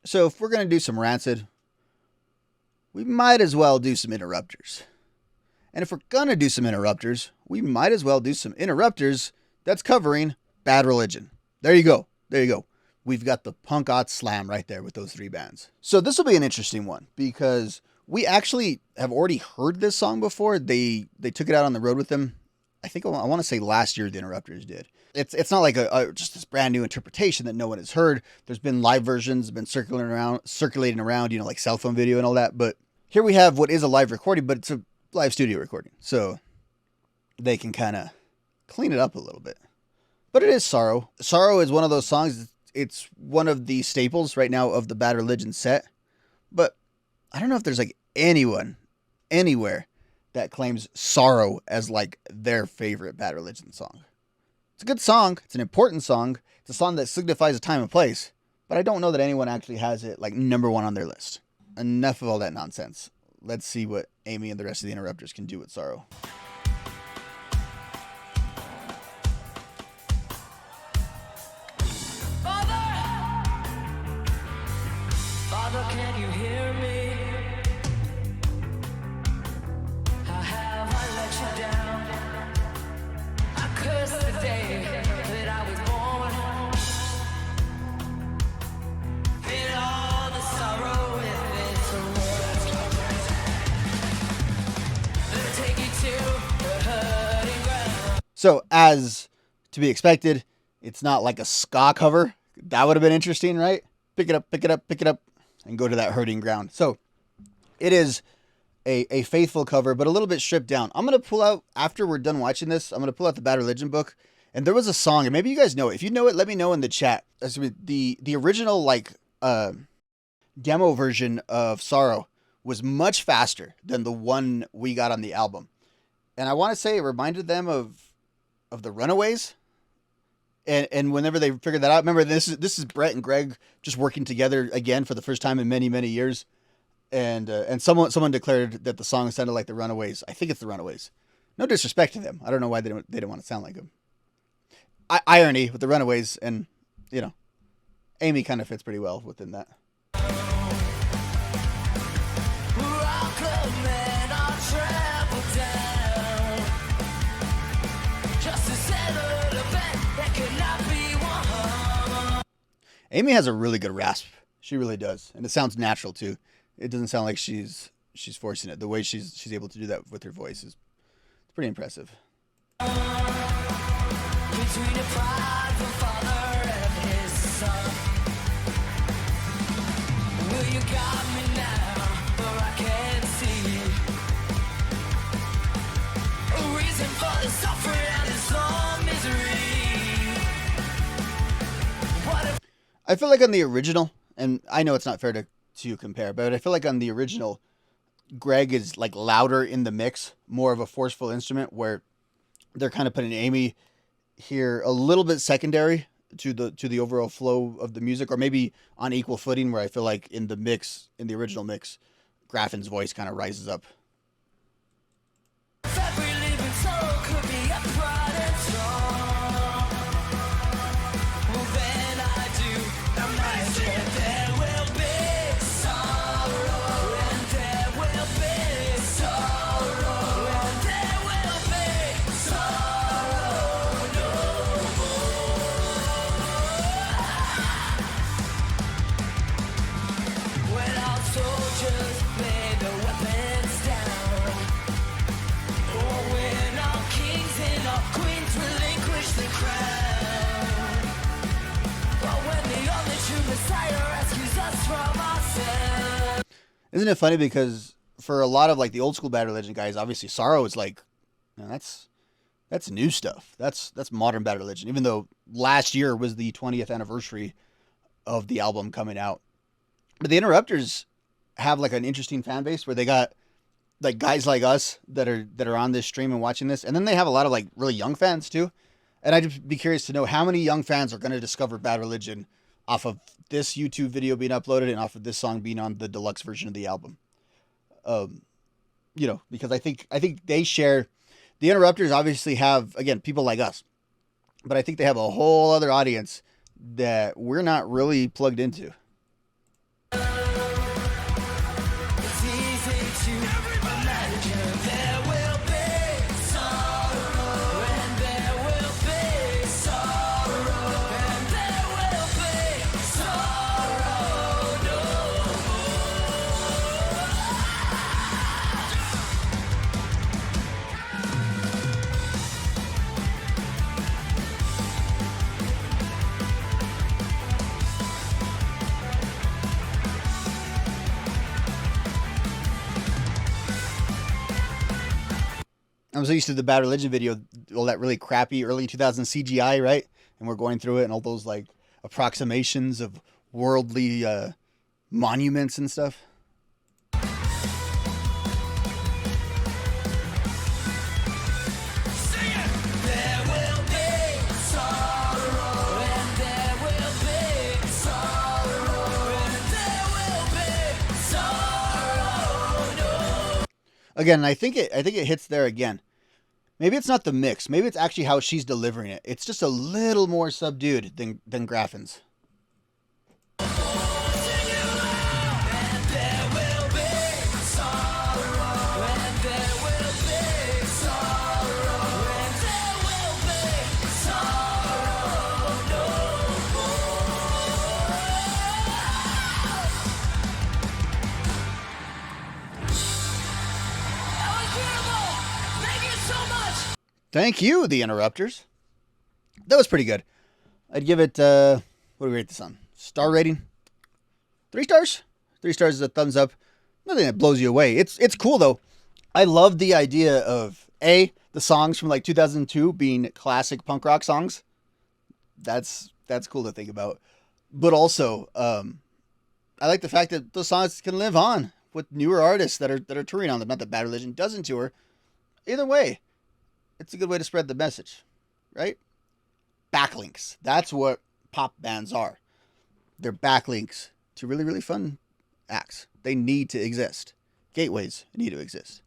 So if we're going to do some Rancid, we might as well do some Interrupters. And if we're going to do some Interrupters, we might as well do some Interrupters that's covering Bad Religion. There you go. There you go. We've got the Punk Ot Slam right there with those three bands. So this will be an interesting one because we actually have already heard this song before. They took it out on the road with them. I think I want to say last year the Interrupters did. It's not like just this brand new interpretation that no one has heard. There's been live versions been circulating around, you know, like cell phone video and all that. But here we have what is a live recording, but it's a live studio recording. So they can kind of clean it up a little bit. But it is Sorrow. Sorrow is one of those songs. It's one of the staples right now of the Bad Religion set. But I don't know if there's like anyone anywhere that claims Sorrow as like their favorite Bad Religion song. It's a good song. It's an important song. It's a song that signifies a time and place. But I don't know that anyone actually has it like number one on their list. Enough of all that nonsense. Let's see what Amy and the rest of the Interrupters can do with Sorrow. Father, can you hear me? How have I let you down? I curse the day that I was born. In all the sorrow in this world. Let me take you to the hurting ground. So, as to be expected, it's not like a ska cover. That would have been interesting, right? Pick it up, pick it up, pick it up, and go to that hurting ground. So it is a faithful cover, but a little bit stripped down. I'm going to pull out, after we're done watching this, I'm going to pull out the Bad Religion book. And there was a song, and maybe you guys know it. If you know it, let me know in the chat. The original like demo version of Sorrow was much faster than the one we got on the album. And I want to say it reminded them of the Runaways. And whenever they figured that out, remember this is Brett and Greg just working together again for the first time in many, many years. And someone declared that the song sounded like the Runaways. I think it's the Runaways. No disrespect to them. I don't know why they didn't want to sound like them. Irony with the Runaways, and you know, Amy kind of fits pretty well within that. Amy has a really good rasp. She really does. And it sounds natural too. It doesn't sound like she's forcing it. The way she's able to do that with her voice is pretty impressive. Between a prideful father and his son. Will you got me now, or I can't see a reason for the suffering and this long misery. What if I feel like on the original, and I know it's not fair to compare, but I feel like on the original, Greg is like louder in the mix, more of a forceful instrument, where they're kind of putting Amy here a little bit secondary to the overall flow of the music, or maybe on equal footing, where I feel like in the original mix, Graffin's voice kind of rises up. every living soul could be a pride and strong? Well, then I do imagine there will be sorrow, and there will be sorrow, and there will be sorrow no more. When our soldiers lay their weapons down, or when our kings and our queens relinquish the crown, or when the only true Messiah rescues us from ourselves. Isn't it funny because for a lot of like the old school Bad Religion guys, obviously Sorrow is like, you know, that's new stuff. That's modern Bad Religion. Even though last year was the 20th anniversary of the album coming out, but the Interrupters have like an interesting fan base where they got like guys like us that are on this stream and watching this, and then they have a lot of like really young fans too. And I'd just be curious to know how many young fans are going to discover Bad Religion off of this YouTube video being uploaded and off of this song being on the deluxe version of the album. You know, because I think they share, the Interrupters obviously have, again, people like us, but I think they have a whole other audience that we're not really plugged into. to imagine. There will be sorrow, and there will be sorrow, and there will be sorrow no I'm so used to the Bad Religion video, all that really crappy early 2000s CGI, right? And we're going through it and all those like approximations of worldly monuments and stuff. Sing it! There will be sorrow, and there will be sorrow, and there will be sorrow no. Again, I think it hits there again. Maybe it's not the mix. Maybe it's actually how she's delivering it. It's just a little more subdued than Graffin's. And there will be sorrow, and there will be sorrow, and there will be sorrow no more. That was beautiful. Thank you so much. Thank you, the Interrupters. That was pretty good. I'd give it, what do we rate this on? Star rating? 3 stars? 3 stars is a thumbs up. Nothing that blows you away. It's cool, though. I love the idea of, A, the songs from like 2002 being classic punk rock songs. That's cool to think about. But also, I like the fact that those songs can live on with newer artists that are touring on them. Not that Bad Religion doesn't tour. Either way, it's a good way to spread the message, right? Backlinks. That's what pop bands are. They're backlinks to really, really fun acts. They need to exist. Gateways need to exist.